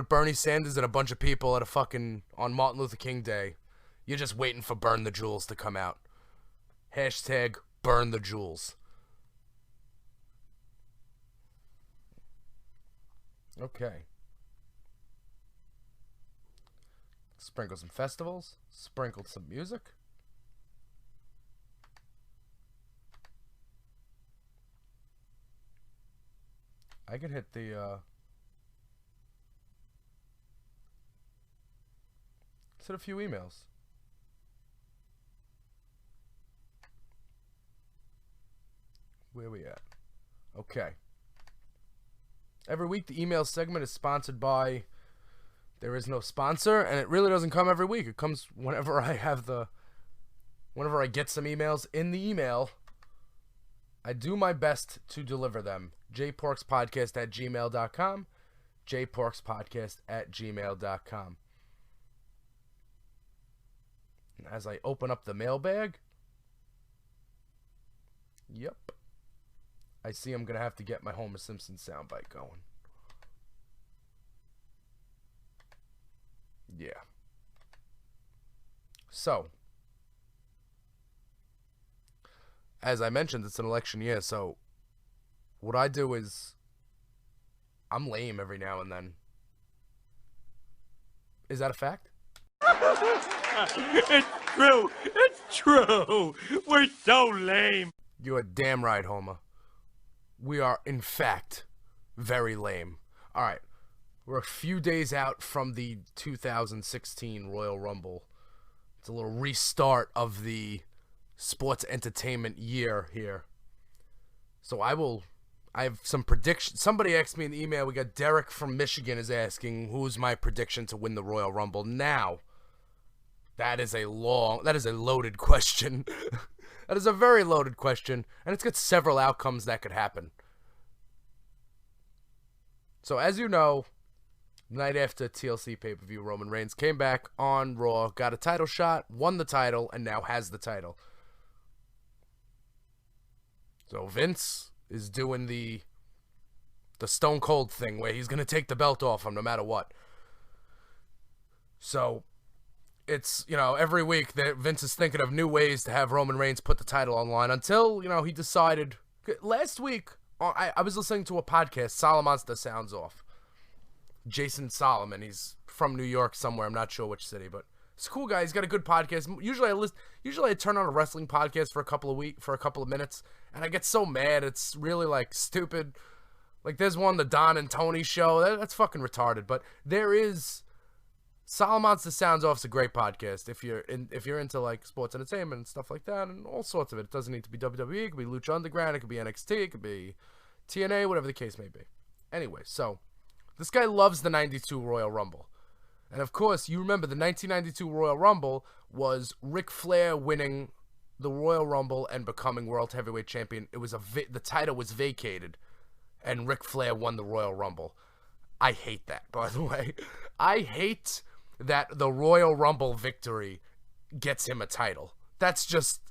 Bernie Sanders and a bunch of people at a fucking, on Martin Luther King Day. You're just waiting for Burn the Jewels to come out. Hashtag Burn the Jewels. Okay. Sprinkle some festivals. Sprinkled some music. I can hit the, let's hit a few emails. Where we at? Okay. Every week, the email segment is sponsored by... There is no sponsor, and it really doesn't come every week. It comes whenever I have the... Whenever I get some emails in the email, I do my best to deliver them. jporkspodcast@gmail.com. jporkspodcast@gmail.com. And as I open up the mailbag... Yep. I see I'm going to have to get my Homer Simpson soundbite going. Yeah. So, as I mentioned, it's an election year, so what I do is I'm lame every now and then. Is that a fact? It's true. It's true. We're so lame. You are damn right, Homer. We are, in fact, very lame. All right. We're a few days out from the 2016 Royal Rumble. It's a little restart of the sports entertainment year here. So I have some predictions. Somebody asked me in the email. We got Derek from Michigan is asking, who's my prediction to win the Royal Rumble? Now, that is a loaded question. That is a very loaded question, and it's got several outcomes that could happen. So as you know, night after TLC pay-per-view, Roman Reigns came back on Raw, got a title shot, won the title, and now has the title. So Vince is doing the Stone Cold thing where he's going to take the belt off him no matter what. So it's, every week that Vince is thinking of new ways to have Roman Reigns put the title on the line until, he decided. Last week, I was listening to a podcast, Solomon's The Sounds Off. Jason Solomon, he's from New York somewhere, I'm not sure which city, but he's a cool guy. He's got a good podcast. Usually I turn on a wrestling podcast for a couple of minutes, and I get so mad. It's really like stupid. Like there's one, the Don and Tony show. That's fucking retarded. But there is Solomon's The Sounds Off is a great podcast if you're into like sports entertainment and stuff like that, and all sorts of it. It doesn't need to be WWE. It could be Lucha Underground. It could be NXT. It could be TNA. Whatever the case may be. Anyway, so this guy loves the '92 Royal Rumble, and of course you remember the 1992 Royal Rumble was Ric Flair winning the Royal Rumble and becoming World Heavyweight Champion. It was the title was vacated, and Ric Flair won the Royal Rumble. I hate that, by the way. I hate that the Royal Rumble victory gets him a title. That's just,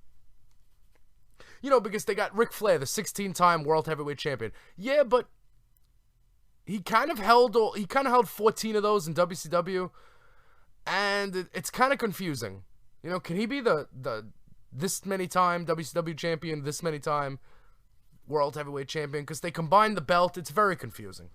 because they got Ric Flair, the 16-time World Heavyweight Champion. Yeah, but he kind of held 14 of those in WCW, and it's kind of confusing. Can he be the this many time WCW champion, this many time World Heavyweight Champion? Because they combine the belt. It's very confusing.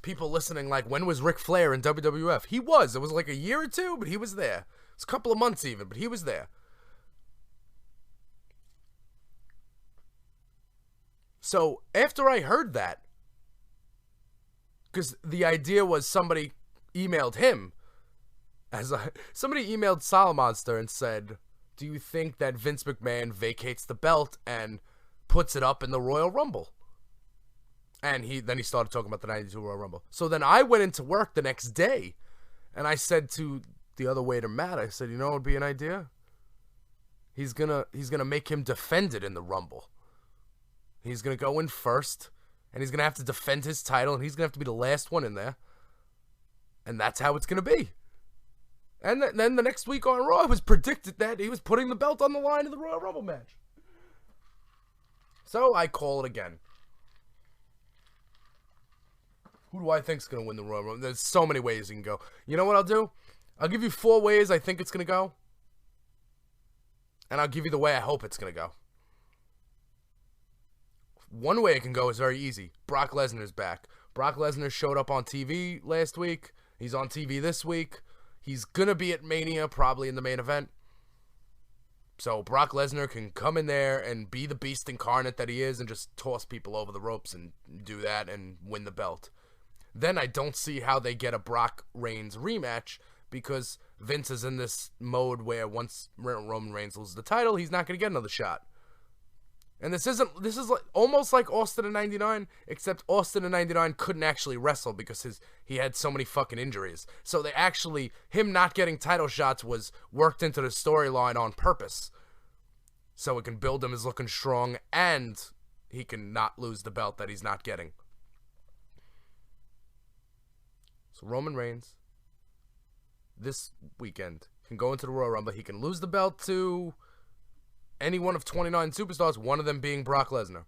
People listening like, when was Ric Flair in WWF? It was like a year or two, but he was there. It's a couple of months even, but he was there. So after I heard that, because the idea was somebody emailed him, somebody emailed Solomonster and said, do you think that Vince McMahon vacates the belt and puts it up in the Royal Rumble? And then he started talking about the 92 Royal Rumble. So then I went into work the next day, and I said to the other waiter, Matt, I said, what would be an idea? He's gonna make him defend it in the Rumble. He's gonna go in first, and he's gonna have to defend his title, and he's gonna have to be the last one in there. And that's how it's gonna be. And then the next week on Raw, it was predicted that he was putting the belt on the line in the Royal Rumble match. So I call it again. Who do I think is going to win the Royal Rumble? There's so many ways you can go. You know what I'll do? I'll give you 4 ways I think it's going to go. And I'll give you the way I hope it's going to go. One way it can go is very easy. Brock Lesnar's back. Brock Lesnar showed up on TV last week. He's on TV this week. He's going to be at Mania, probably in the main event. So Brock Lesnar can come in there and be the beast incarnate that he is and just toss people over the ropes and do that and win the belt. Then I don't see how they get a Brock Reigns rematch, because Vince is in this mode where once Roman Reigns loses the title, he's not going to get another shot. And this is like, almost like Austin in 99, except Austin in 99 couldn't actually wrestle because he had so many fucking injuries. So him not getting title shots was worked into the storyline on purpose. So it can build him as looking strong, and he can not lose the belt that he's not getting. So Roman Reigns, this weekend, can go into the Royal Rumble. He can lose the belt to any one of 29 superstars, one of them being Brock Lesnar.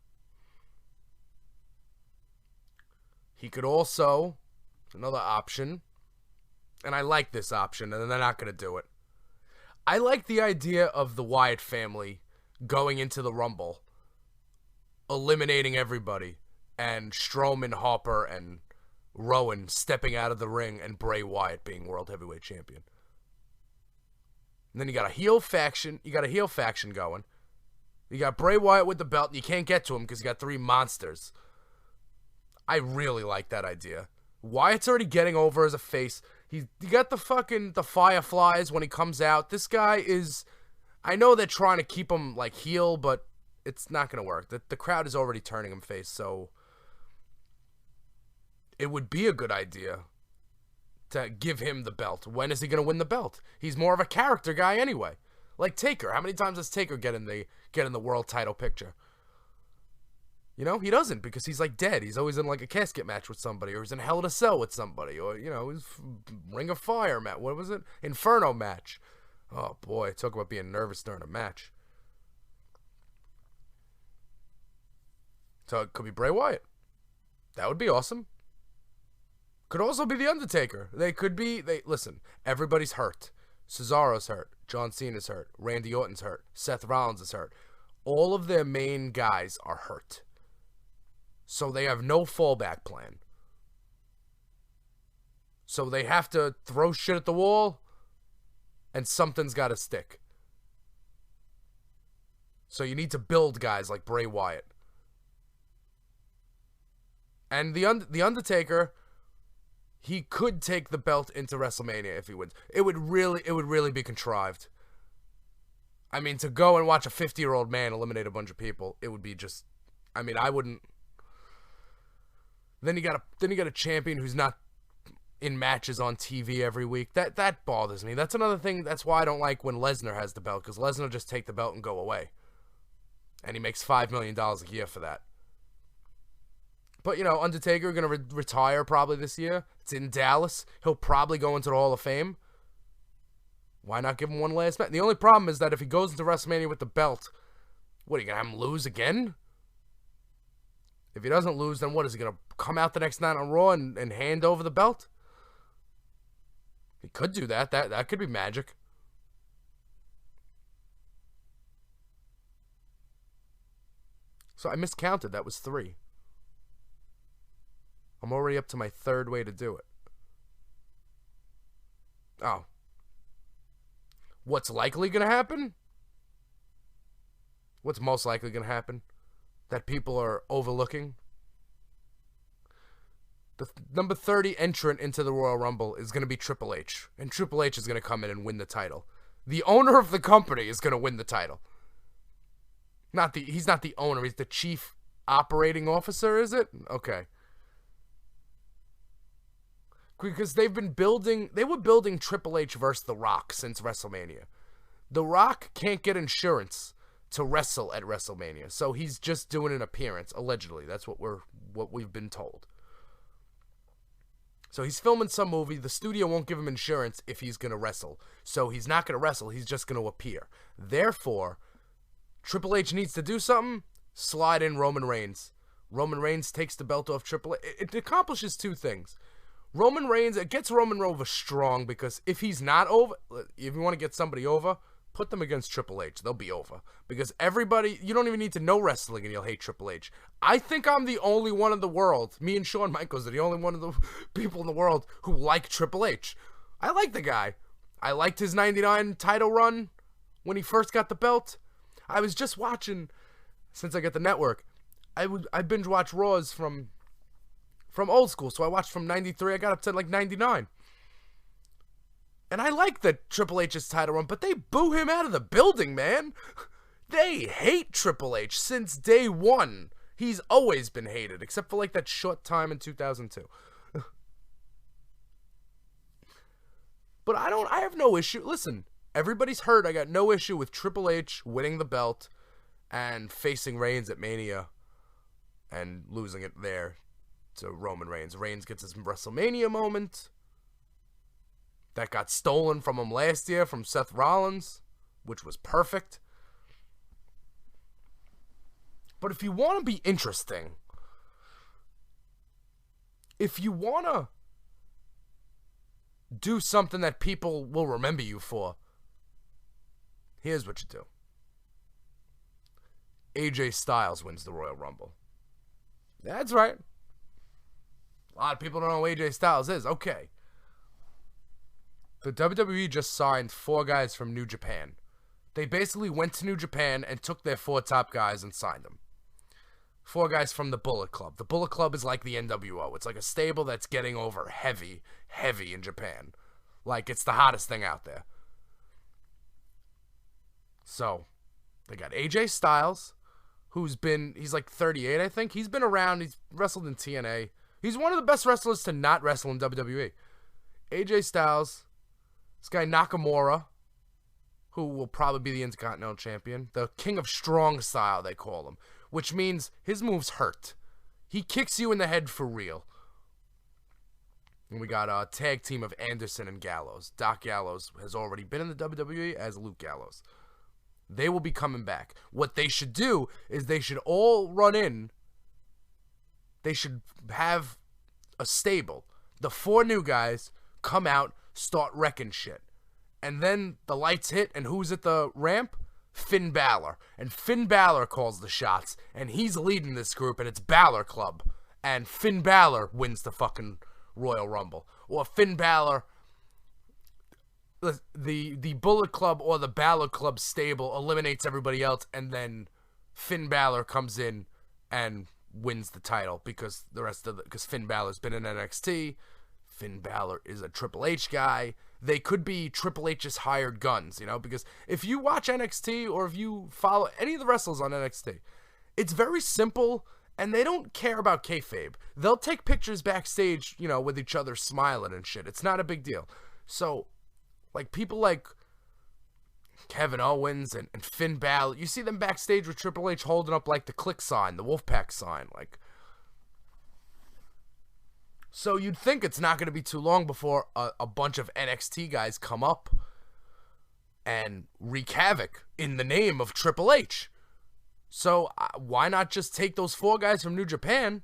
He could also, another option, and I like this option, and they're not going to do it. I like the idea of the Wyatt family going into the Rumble, eliminating everybody, and Strowman, Harper, and Rowan stepping out of the ring, and Bray Wyatt being World Heavyweight Champion. And then you got a heel faction. Going. You got Bray Wyatt with the belt, and you can't get to him because you got 3 monsters. I really like that idea. Wyatt's already getting over as a face. You got the Fireflies when he comes out. This guy is, I know they're trying to keep him like heel, but it's not going to work. The crowd is already turning him face, so it would be a good idea to give him the belt. When is he going to win the belt? He's more of a character guy anyway. Like Taker. How many times does Taker get in the world title picture? You know, he doesn't because he's like dead. He's always in like a casket match with somebody, or he's in Hell in a Cell with somebody, or he's Ring of Fire match. What was it? Inferno match. Oh boy, talk about being nervous during a match. So it could be Bray Wyatt. That would be awesome. Could also be The Undertaker. Listen, everybody's hurt. Cesaro's hurt. John Cena's hurt. Randy Orton's hurt. Seth Rollins is hurt. All of their main guys are hurt. So they have no fallback plan. So they have to throw shit at the wall, and something's got to stick. So you need to build guys like Bray Wyatt. And the Undertaker, he could take the belt into WrestleMania if he wins. It would really be contrived. I mean, to go and watch a 50-year-old man eliminate a bunch of people, it would be just, I mean, I wouldn't. Then you got a champion who's not in matches on TV every week. That bothers me. That's another thing. That's why I don't like when Lesnar has the belt, because Lesnar will just take the belt and go away. And he makes $5 million a year for that. But, Undertaker going to retire probably this year. It's in Dallas. He'll probably go into the Hall of Fame. Why not give him one last match? The only problem is that if he goes into WrestleMania with the belt, what, are you going to have him lose again? If he doesn't lose, then what? Is he going to come out the next night on Raw and hand over the belt? He could do that. That could be magic. So I miscounted. That was 3. I'm already up to my 3rd way to do it. Oh. What's likely going to happen? What's most likely going to happen? That people are overlooking? The number 30 entrant into the Royal Rumble is going to be Triple H. And Triple H is going to come in and win the title. The owner of the company is going to win the title. He's not the owner. He's the chief operating officer, is it? Okay. Because they were building Triple H versus The Rock since WrestleMania. The Rock can't get insurance to wrestle at WrestleMania, so he's just doing an appearance, allegedly. That's what we've been told. So he's filming some movie. The studio won't give him insurance if he's going to wrestle. So he's not going to wrestle. He's just going to appear. Therefore, Triple H needs to do something. Slide in Roman Reigns. Roman Reigns takes the belt off Triple H. It accomplishes 2 things. Roman Reigns, it gets Roman over strong because if he's not over, if you want to get somebody over, put them against Triple H. They'll be over. Because everybody, you don't even need to know wrestling and you'll hate Triple H. I think I'm the only one in the world, me and Shawn Michaels are the only one of the people in the world who like Triple H. I like the guy. I liked his 99 title run when he first got the belt. I was just watching, since I got the network, I binge watch Raws from old school, so I watched from 93, I got up to like 99. And I like the Triple H's title run, but they boo him out of the building, man. They hate Triple H since day one. He's always been hated, except for like that short time in 2002. But I have no issue. Listen, everybody's hurt. I got no issue with Triple H winning the belt and facing Reigns at Mania and losing it there to Roman Reigns. Reigns gets his WrestleMania moment that got stolen from him last year from Seth Rollins, which was perfect. But if you want to be interesting, if you want to do something that people will remember you for, here's what you do. AJ Styles wins the Royal Rumble. That's right. A lot of people don't know who AJ Styles is. Okay. The WWE just signed 4 guys from New Japan. They basically went to New Japan and took their 4 top guys and signed them. 4 guys from the Bullet Club. The Bullet Club is like the NWO. It's like a stable that's getting over heavy in Japan. Like, it's the hottest thing out there. So, they got AJ Styles, he's like 38, I think. He's been around. He's wrestled in TNA. He's one of the best wrestlers to not wrestle in WWE. AJ Styles, this guy Nakamura, who will probably be the Intercontinental Champion, the King of Strong Style, they call him. which means his moves hurt. He kicks you in the head for real. And we got a tag team of Anderson and Gallows. Doc Gallows has already been in the WWE as Luke Gallows. They will be coming back. What they should do is they should all run in. They should have a stable. The 4 new guys come out, start wrecking shit. And then the lights hit, and who's at the ramp? Finn Balor. And Finn Balor calls the shots, and he's leading this group, and it's Balor Club. And Finn Balor wins the fucking Royal Rumble. Or Finn Balor, the Bullet Club or the Balor Club stable eliminates everybody else, and then Finn Balor comes in and wins the title because Finn Balor's been in NXT. Finn Balor is a Triple H guy. They could be Triple H's hired guns, because if you watch NXT or if you follow any of the wrestlers on NXT, it's very simple, and they don't care about kayfabe. They'll take pictures backstage, with each other smiling and shit. It's not a big deal. So, people like Kevin Owens and Finn Balor, you see them backstage with Triple H holding up, the click sign, the Wolfpack sign, So you'd think it's not going to be too long before a bunch of NXT guys come up and wreak havoc in the name of Triple H. So why not just take those 4 guys from New Japan,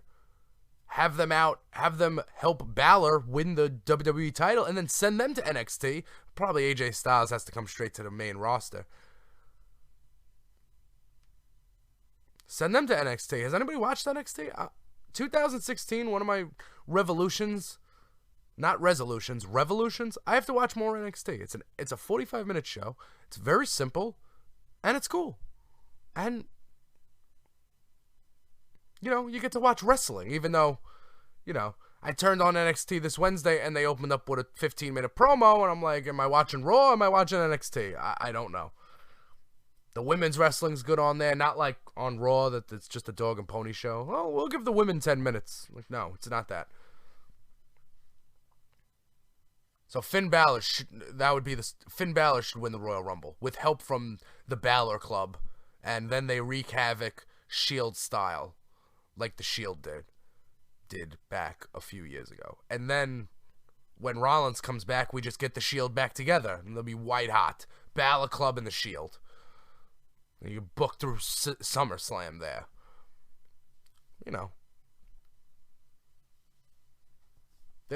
have them help Balor win the WWE title, and then send them to NXT. Probably AJ Styles has to come straight to the main roster. Send them to NXT. Has anybody watched NXT? 2016, one of my revolutions. I have to watch more NXT. It's a 45-minute show. It's very simple, and it's cool. And, you get to watch wrestling, even though, I turned on NXT this Wednesday, and they opened up with a 15-minute promo, and I'm like, am I watching Raw or am I watching NXT? I don't know. The women's wrestling's good on there, not like on Raw that it's just a dog and pony show. Well, we'll give the women 10 minutes. No, it's not that. So Finn Balor should win the Royal Rumble with help from the Balor Club, and then they wreak havoc Shield style, like the Shield did back a few years ago. And then when Rollins comes back, we just get the Shield back together, and they'll be white hot. Balor Club and the Shield. You book through SummerSlam there. They're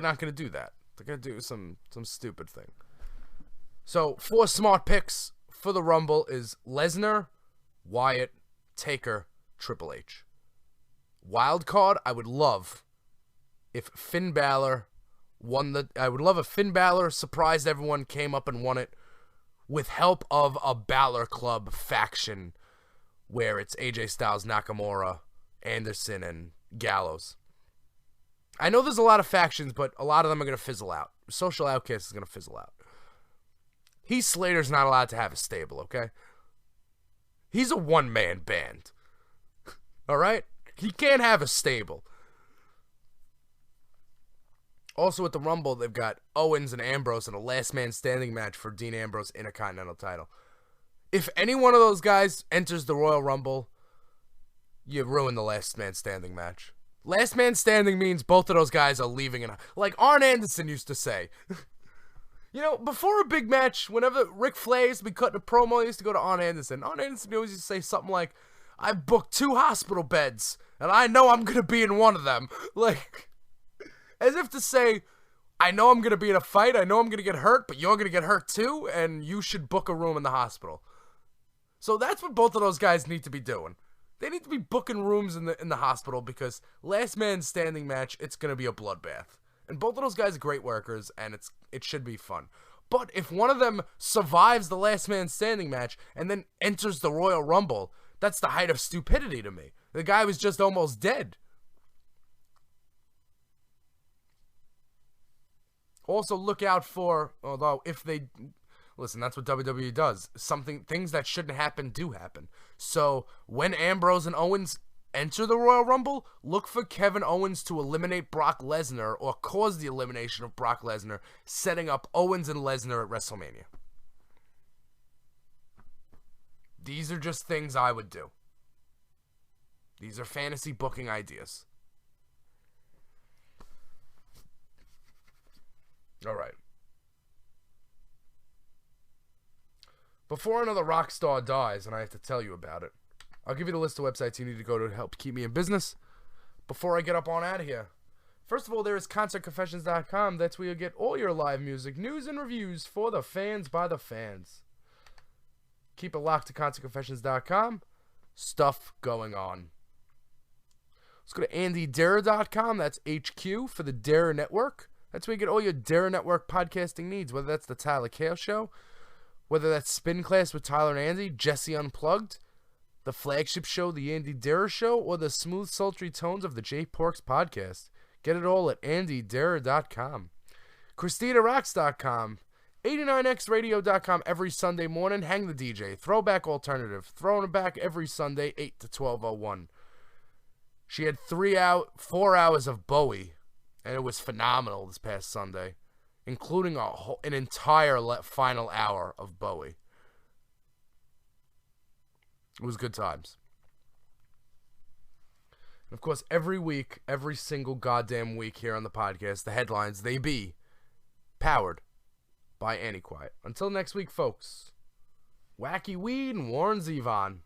not going to do that. They're going to do some stupid thing. So, 4 smart picks for the Rumble is Lesnar, Wyatt, Taker, Triple H. Wild card, I would love if Finn Balor surprised everyone, came up and won it, with help of a Balor Club faction where it's AJ Styles, Nakamura, Anderson, and Gallows. I know there's a lot of factions, but a lot of them are going to fizzle out. Social Outcast is going to fizzle out. Heath Slater's not allowed to have a stable, okay? He's a one-man band. All right? He can't have a stable. Also at the Rumble, they've got Owens and Ambrose in a last man standing match for Dean Ambrose Intercontinental title. If any one of those guys enters the Royal Rumble, you ruin the last man standing match. Last man standing means both of those guys are leaving. Like Arn Anderson used to say. Before a big match, whenever Ric Flair used to be cutting a promo, he used to go to Arn Anderson. Arn Anderson always used to say something like, I booked 2 hospital beds, and I know I'm going to be in one of them. As if to say, I know I'm going to be in a fight, I know I'm going to get hurt, but you're going to get hurt too, and you should book a room in the hospital. So that's what both of those guys need to be doing. They need to be booking rooms in the hospital, because last man standing match, it's going to be a bloodbath. And both of those guys are great workers, and it should be fun. But if one of them survives the last man standing match and then enters the Royal Rumble, that's the height of stupidity to me. The guy was just almost dead. Also, look out for, although if they, listen, that's what WWE does. Things that shouldn't happen do happen. So when Ambrose and Owens enter the Royal Rumble, look for Kevin Owens to eliminate Brock Lesnar or cause the elimination of Brock Lesnar, setting up Owens and Lesnar at WrestleMania. These are just things I would do. These are fantasy booking ideas. All right. Before another rock star dies, and I have to tell you about it, I'll give you the list of websites you need to go to help keep me in business before I get up on out of here. First of all, there is concertconfessions.com. That's where you'll get all your live music, news, and reviews for the fans by the fans. Keep it locked to concertconfessions.com. Stuff going on. Let's go to andydare.com. That's HQ for the Dare Network. That's where you get all your Dare Network podcasting needs, whether that's the Tyler Kale Show, whether that's Spin Class with Tyler and Andy, Jesse Unplugged, the flagship show, the Andy Dare Show, or the smooth, sultry tones of the J Porks podcast. Get it all at andydare.com. ChristinaRocks.com. 89xradio.com every Sunday morning. Hang the DJ. Throwback alternative. Throwing it back every Sunday, 8 to 12:01. She had 4 hours of Bowie, and it was phenomenal this past Sunday, including an entire final hour of Bowie. It was good times. And of course, every week, every single goddamn week here on the podcast, the headlines, they be powered by Antiquiet. Until next week, folks, Wacky Weed and Warren Zevon.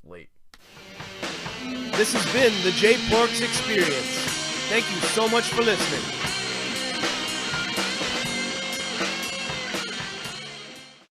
Late. This has been the J Porks Experience. Thank you so much for listening.